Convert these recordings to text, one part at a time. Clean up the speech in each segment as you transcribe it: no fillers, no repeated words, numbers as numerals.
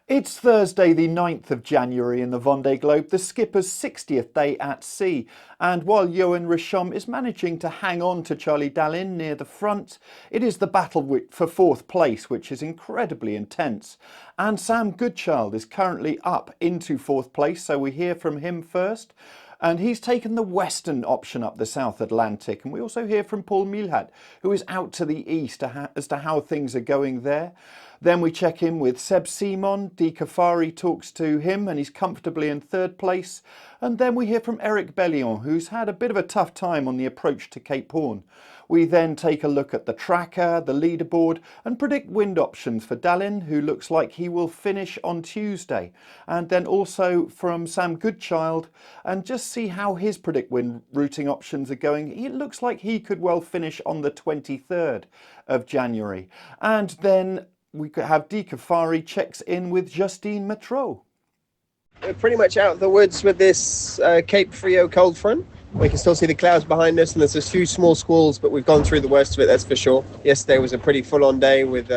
It's Thursday the 9th of January in the Vendée Globe, the skipper's 60th day at sea. And while Yoann Richomme is managing to hang on to Charlie Dalin near the front, it is the battle for fourth place, which is incredibly intense. And Sam Goodchild is currently up into fourth place, so we hear from him first. And he's taken the western option up the South Atlantic. And we also hear from Paul Meilhat, who is out to the east as to how things are going there. Then we check in with Seb Simon. Dee Caffari talks to him and he's comfortably in third place. And then we hear from Bellion, who's had a bit of a tough time on the approach to Cape Horn. We then take a look at the tracker, the leaderboard and PredictWind options for Dalin, who looks like he will finish on Tuesday. And then also from Sam Goodchild, and just see how his PredictWind routing options are going. It looks like he could well finish on the 23rd of January. And then we could have Dee Caffari checks in with Justine Mettraux. We're pretty much out of the woods with this Cape Frio cold front. We can still see the clouds behind us and there's a few small squalls, but we've gone through the worst of it, that's for sure. Yesterday was a pretty full-on day with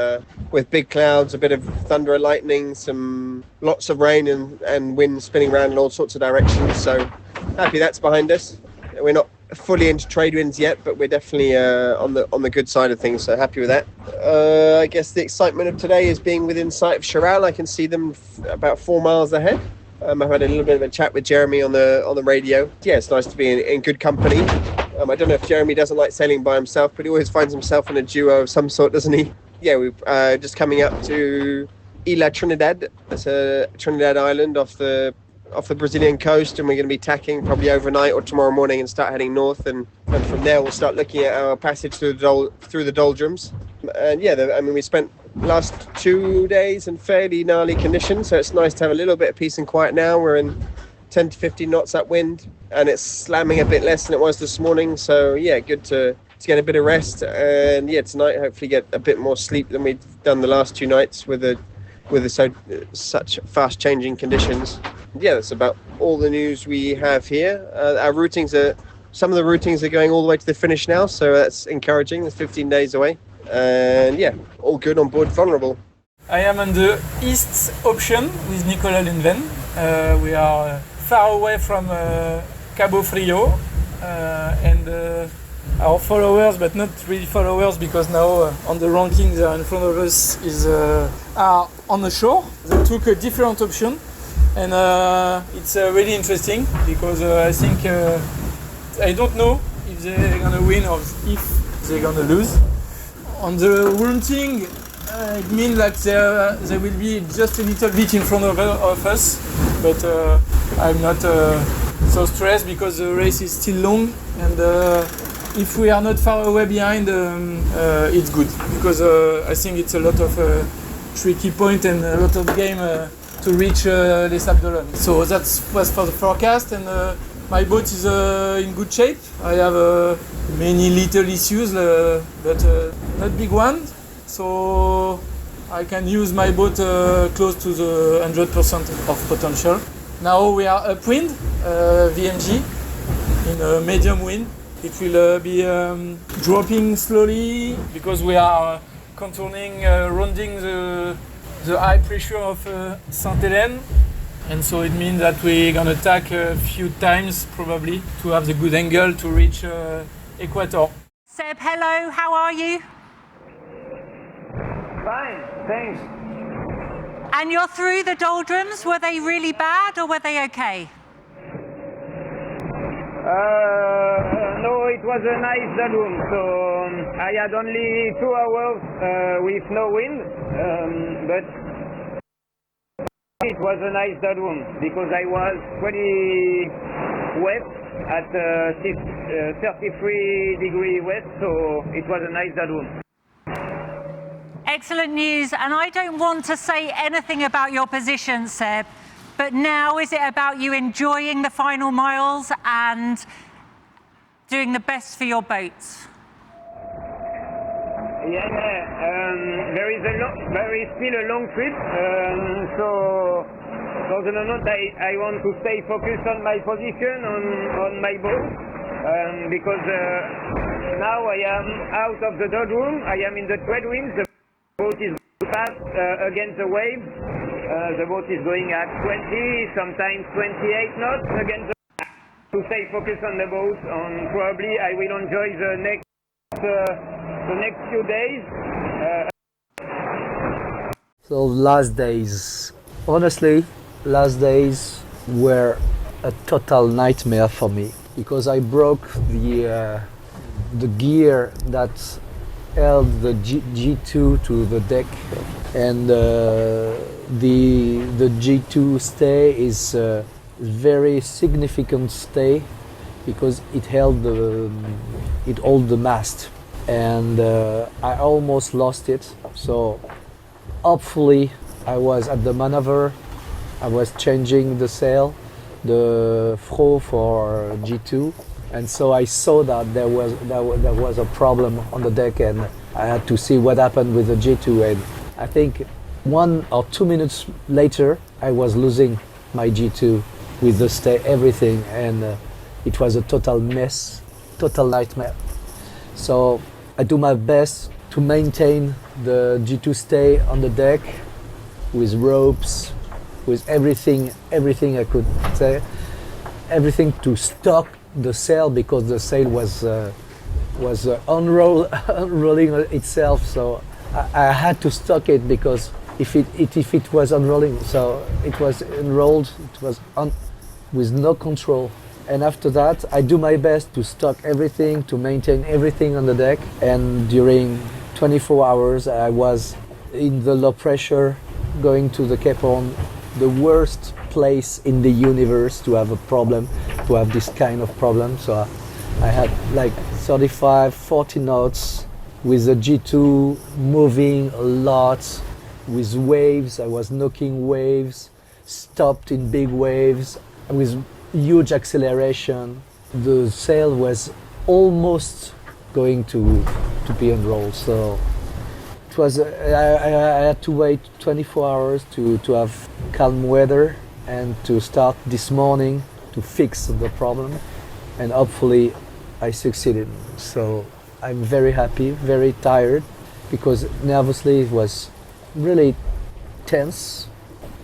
big clouds, a bit of thunder and lightning, lots of rain and wind spinning around in all sorts of directions. So happy that's behind us. We're not fully into trade winds yet, but we're definitely on the good side of things, so happy with that. I guess the excitement of today is being within sight of Charal. I can see them about 4 miles ahead. I've had a little bit of a chat with Jeremy on the radio. Yeah, it's nice to be in good company. I don't know if Jeremy doesn't like sailing by himself, but he always finds himself in a duo of some sort, doesn't he? Yeah, we're just coming up to Isla Trinidad. That's a Trinidad island off the Brazilian coast, and we're going to be tacking probably overnight or tomorrow morning and start heading north, and from there we'll start looking at our passage through the doldrums. And yeah, we spent last 2 days in fairly gnarly conditions, so it's nice to have a little bit of peace and quiet now. We're in 10 to 15 knots upwind and it's slamming a bit less than it was this morning, so yeah, good to get a bit of rest, and yeah, tonight hopefully get a bit more sleep than we've done the last 2 nights with such fast changing conditions. Yeah, that's about all the news we have here. Some of the routings are going all the way to the finish now, so that's encouraging. It's 15 days away. And yeah, all good on board Vulnerable. I am on the east option with Nicolas Linven. We are far away from Cabo Frio, and our followers, but not really followers, because now on the rankings that are in front of us are on the shore. They took a different option, and it's really interesting because I think I don't know if they're gonna win or if they're gonna lose. On the routing, it means that they will be just a little bit in front of us, but I'm not so stressed because the race is still long, and if we are not far away behind, it's good, because I think it's a lot of tricky point and a lot of game to reach Les Sables d'Olonne. So that was for the forecast, and my boat is in good shape. I have many little issues, but not big ones. So I can use my boat close to the 100% of potential. Now we are upwind, VMG, in a medium wind. It will be dropping slowly because we are contourning, rounding the high pressure of St. Helene. And so it means that we're gonna tack a few times probably to have the good angle to reach equator. Seb, hello, how are you? Fine, thanks. And you're through the doldrums. Were they really bad or were they okay? No, it was a nice doldrum. So I had only 2 hours with no wind, but it was a nice doldrum because I was pretty wet at 33 degrees wet, so it was a nice doldrum. Excellent news, and I don't want to say anything about your position, Seb, but now is it about you enjoying the final miles and doing the best for your boats? Yeah, there is still a long trip, so for the moment I want to stay focused on my position, on my boat, because now I am out of the doldrum, I am in the trade winds. The boat is fast against the waves, The boat is going at 20, sometimes 28 knots against the to stay focused on the boat, and probably I will enjoy the next few days. So last days, honestly, last days were a total nightmare for me because I broke the gear that held the G2 to the deck, and the G2 stay is very significant stay because it held the mast, and I almost lost it. So hopefully I was at the maneuver, I was changing the sail, the throw for G2, and so I saw that there was a problem on the deck, and I had to see what happened with the G2, and I think 1 or 2 minutes later I was losing my G2 with the stay, everything, and it was a total mess, total nightmare. So I do my best to maintain the G2 stay on the deck with ropes, with everything I could say, everything to stop the sail because the sail was unrolling itself. So I had to stop it because if it was unrolling, so it was unrolled, it was with no control. And after that, I do my best to stock everything, to maintain everything on the deck. And during 24 hours, I was in the low pressure, going to the Cape Horn, the worst place in the universe to have a problem, to have this kind of problem. So I had like 35, 40 knots with the G2 moving a lot, with waves. I was knocking waves, stopped in big waves, with huge acceleration. The sail was almost going to be unrolled. So it was I had to wait 24 hours to have calm weather and to start this morning to fix the problem, and hopefully I succeeded. So I'm very happy, very tired, because nervously it was really tense.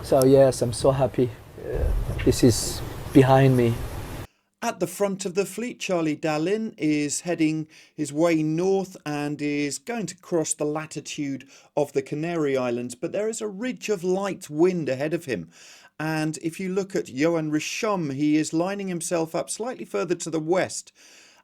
So yes, I'm so happy. This is behind me. At the front of the fleet, Charlie Dalin is heading his way north and is going to cross the latitude of the Canary Islands, but there is a ridge of light wind ahead of him. And if you look at Yoann Richomme, he is lining himself up slightly further to the west,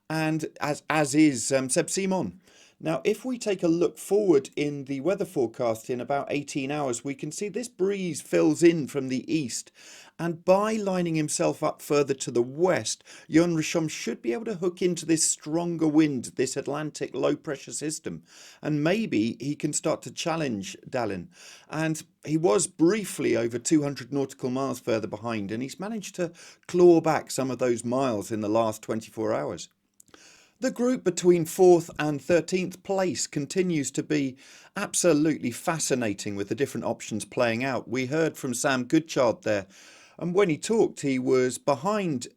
and as is Sebastien Simon. Now, if we take a look forward in the weather forecast in about 18 hours, we can see this breeze fills in from the east. And by lining himself up further to the west, Yoann Richomme should be able to hook into this stronger wind, this Atlantic low-pressure system. And maybe he can start to challenge Dalin. And he was briefly over 200 nautical miles further behind, and he's managed to claw back some of those miles in the last 24 hours. The group between 4th and 13th place continues to be absolutely fascinating with the different options playing out. We heard from Sam Goodchild there, and when he talked, he was behind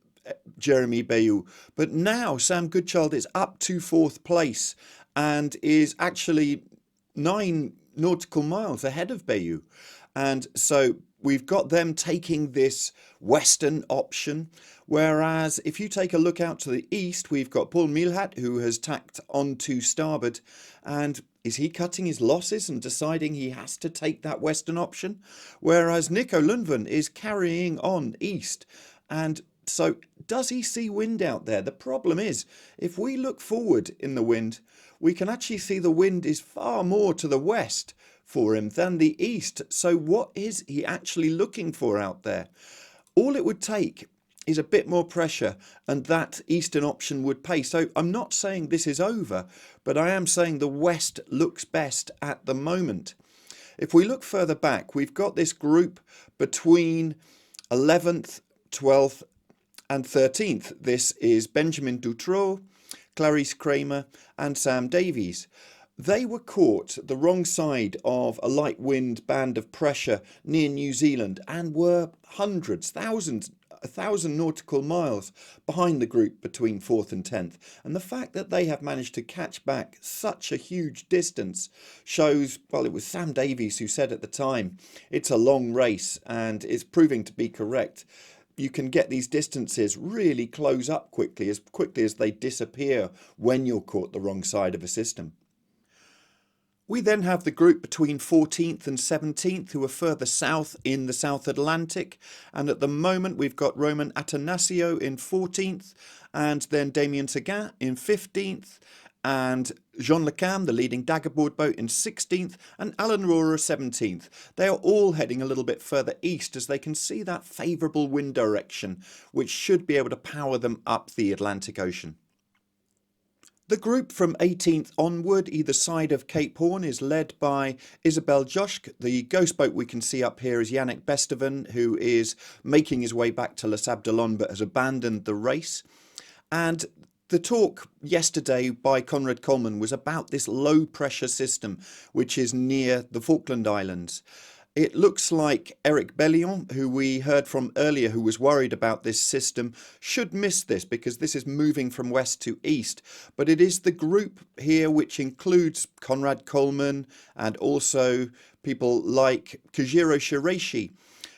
Jeremy Bellion, but now Sam Goodchild is up to 4th place and is actually 9 nautical miles ahead of Bellion. And so we've got them taking this western option, whereas if you take a look out to the east, we've got Paul Meilhat, who has tacked onto starboard. And is he cutting his losses and deciding he has to take that western option? Whereas Nico Lundven is carrying on east. And so does he see wind out there? The problem is, if we look forward in the wind, we can actually see the wind is far more to the west for him than the east. So what is he actually looking for out there? All it would take is a bit more pressure, and that eastern option would pay. So I'm not saying this is over, but I am saying the west looks best at the moment. If we look further back, we've got this group between 11th, 12th and 13th. This is Benjamin Dutroux, Clarice Kramer and Sam Davies. They were caught the wrong side of a light wind band of pressure near New Zealand and were hundreds, thousands 1,000 nautical miles behind the group between 4th and 10th. And the fact that they have managed to catch back such a huge distance shows, well, it was Sam Davies who said at the time, it's a long race, and it's proving to be correct. You can get these distances really close up quickly as they disappear when you're caught the wrong side of a system. We then have the group between 14th and 17th who are further south in the South Atlantic, and at the moment we've got Roman Atanasio in 14th, and then Damien Seguin in 15th, and Jean Le Cam, the leading daggerboard boat, in 16th, and Alan Rohrer 17th. They are all heading a little bit further east as they can see that favourable wind direction, which should be able to power them up the Atlantic Ocean. The group from 18th onward, either side of Cape Horn, is led by Isabelle Joschke. The ghost boat we can see up here is Yannick Besteven, who is making his way back to Les Sables d'Olonne but has abandoned the race. And the talk yesterday by Conrad Coleman was about this low pressure system which is near the Falkland Islands. It looks like Eric Bellion, who we heard from earlier, who was worried about this system, should miss this because this is moving from west to east. But it is the group here which includes Conrad Coleman and also people like Kujiro Shiraishi,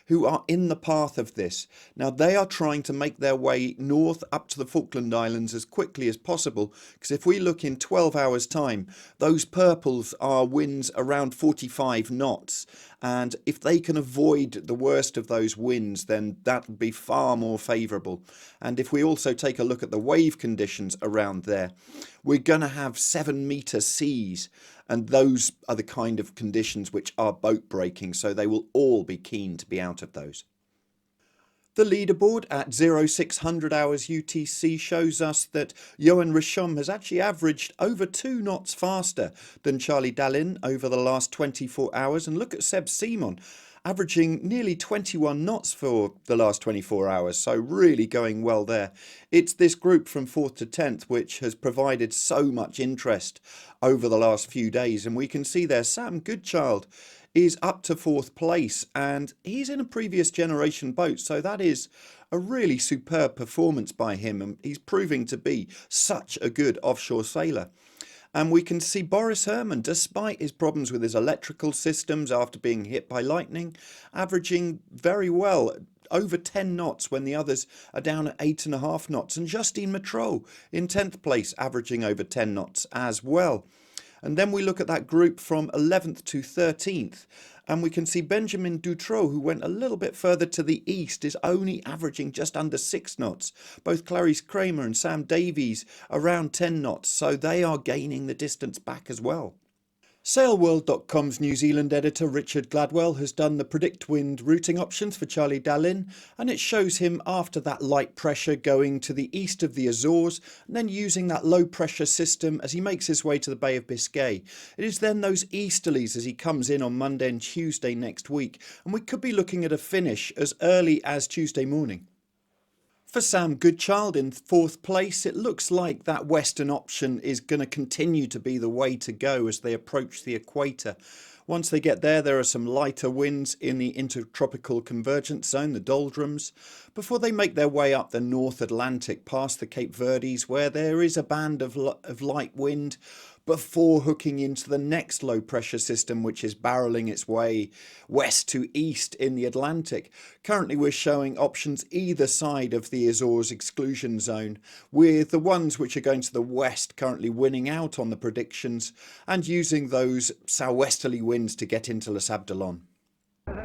who are in the path of this. Now, they are trying to make their way north up to the Falkland Islands as quickly as possible, because if we look in 12 hours' time, those purples are winds around 45 knots. And if they can avoid the worst of those winds, then that would be far more favourable. And if we also take a look at the wave conditions around there, we're going to have 7-metre seas. And those are the kind of conditions which are boat breaking, so they will all be keen to be out of those. The leaderboard at 0600 hours UTC shows us that Yoann Richomme has actually averaged over 2 knots faster than Charlie Dalin over the last 24 hours. And look at Seb Simon, averaging nearly 21 knots for the last 24 hours, so really going well there. It's this group from 4th to 10th which has provided so much interest over the last few days, and we can see there Sam Goodchild is up to 4th place, and he's in a previous generation boat, so that is a really superb performance by him, and he's proving to be such a good offshore sailor. And we can see Boris Herman, despite his problems with his electrical systems after being hit by lightning, averaging very well, over 10 knots when the others are down at 8.5 knots. And Justine Mettraux in 10th place, averaging over 10 knots as well. And then we look at that group from 11th to 13th, and we can see Benjamin Dutroux, who went a little bit further to the east, is only averaging just under 6 knots. Both Clarice Kramer and Sam Davies around 10 knots, so they are gaining the distance back as well. SailWorld.com's New Zealand editor Richard Gladwell has done the PredictWind routing options for Charlie Dalin, and it shows him after that light pressure going to the east of the Azores and then using that low pressure system as he makes his way to the Bay of Biscay. It is then those easterlies as he comes in on Monday and Tuesday next week, and we could be looking at a finish as early as Tuesday morning. For Sam Goodchild in 4th place, it looks like that western option is going to continue to be the way to go as they approach the equator. Once they get there, there are some lighter winds in the intertropical convergence zone, the doldrums, before they make their way up the North Atlantic past the Cape Verdes, where there is a band of light wind, before hooking into the next low pressure system which is barreling its way west to east in the Atlantic. Currently we're showing options either side of the Azores exclusion zone, with the ones which are going to the west currently winning out on the predictions and using those southwesterly winds to get into Les Sables d'Olonne.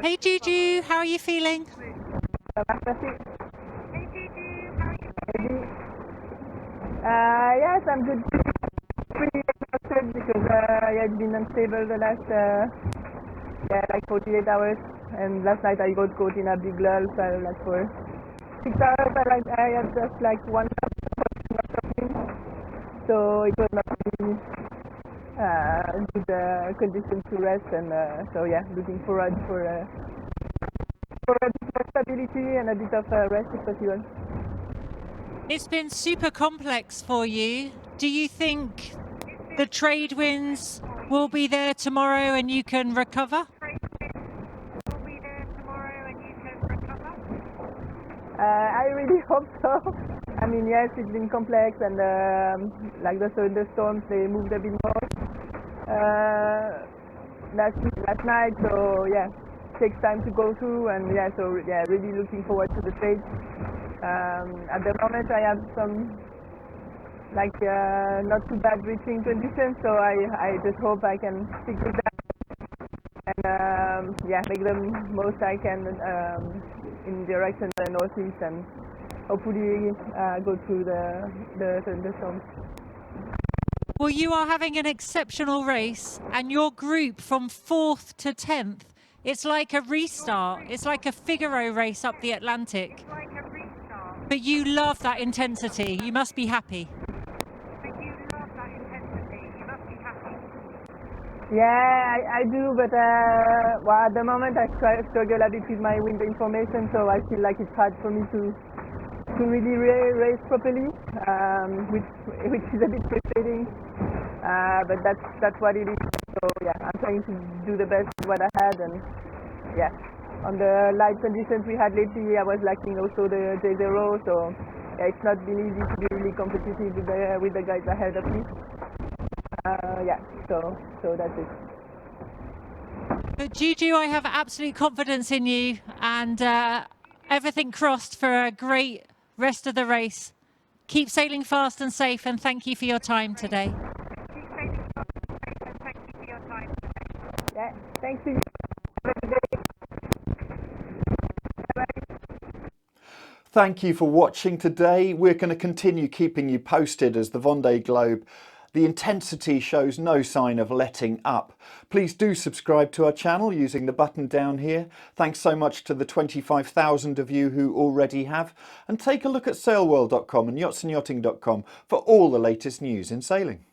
Hey Juju, how are you feeling? Yes, I'm good. Pretty exhausted because it's been unstable the last like 48 hours, and last night I got caught in a big lull, so like for 6 hours I had just like 1 hour, so it was not really good conditions to rest, and so yeah, looking forward for a bit more stability and a bit of rest if possible. It's been super complex for you. Do you think the trade winds will be there tomorrow and you can recover? I really hope so. I mean, yes, it's been complex, and like the thunderstorms, they moved a bit more last night. So yeah, takes time to go through, and yeah, so yeah, really looking forward to the stage. At the moment, I have some like not too bad reaching conditions, so I just hope I can stick with that and yeah, make the most I can in direction of the northeast, and hopefully go through the thunderstorms. Well, you are having an exceptional race, and your group from 4th to 10th, it's like a restart. It's like a Figaro race up the Atlantic. But you love that intensity. You must be happy. Yeah, I do, but well, at the moment I struggle a bit with my wind information, so I feel like it's hard for me to really race properly, which is a bit frustrating. But that's what it is. So yeah, I'm trying to do the best with what I had, and yeah, on the light conditions we had lately, I was lacking also the J0, so yeah, it's not been easy to be really competitive with the guys ahead of me. Yeah, so that's it. But Juju, I have absolute confidence in you, and everything crossed for a great rest of the race. Keep sailing fast and safe, and thank you for your time today. Yeah, thanks to you. Thank you for watching today. We're going to continue keeping you posted as the Vendée Globe. The intensity shows no sign of letting up. Please do subscribe to our channel using the button down here. Thanks so much to the 25,000 of you who already have. And take a look at sailworld.com and yachtsandyachting.com for all the latest news in sailing.